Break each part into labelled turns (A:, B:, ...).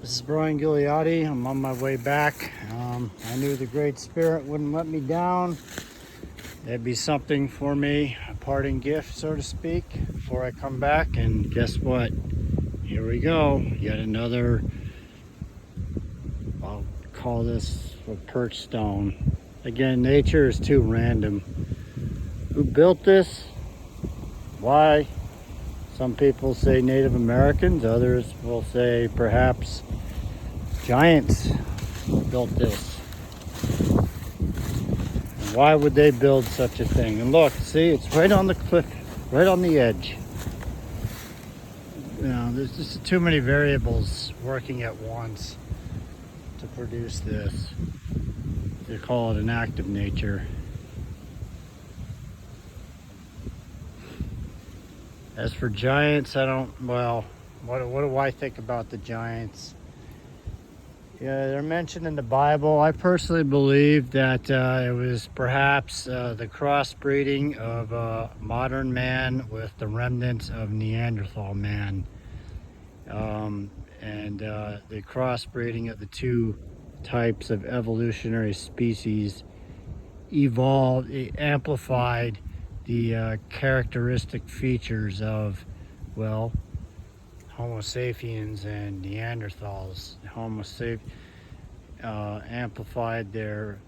A: This is Brian Ghilliotti. I'm on my way back. I knew the Great Spirit wouldn't let me down. That'd be something for me, a parting gift, so to speak, before I come back. And guess what? Here we go. Yet another, I'll call this a perch stone. Again, nature is too random. Who built this? Why? Some people say Native Americans, others will say perhaps giants built this. And why would they build such a thing? And look, see, it's right on the cliff, right on the edge. You know, there's just too many variables working at once to produce this. They call it an act of nature. As for giants, I don't, well, what do I think about the giants? Yeah, they're mentioned in the Bible. I personally believe that it was perhaps the crossbreeding of modern man with the remnants of Neanderthal man. And the crossbreeding of the two types of evolutionary species evolved, it amplified the characteristic features of, well, Homo sapiens and Neanderthals. Homo sapiens amplified their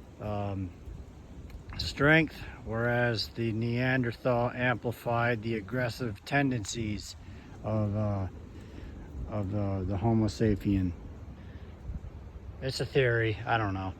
A: strength, whereas the Neanderthal amplified the aggressive tendencies of the Homo sapien. It's a theory, I don't know.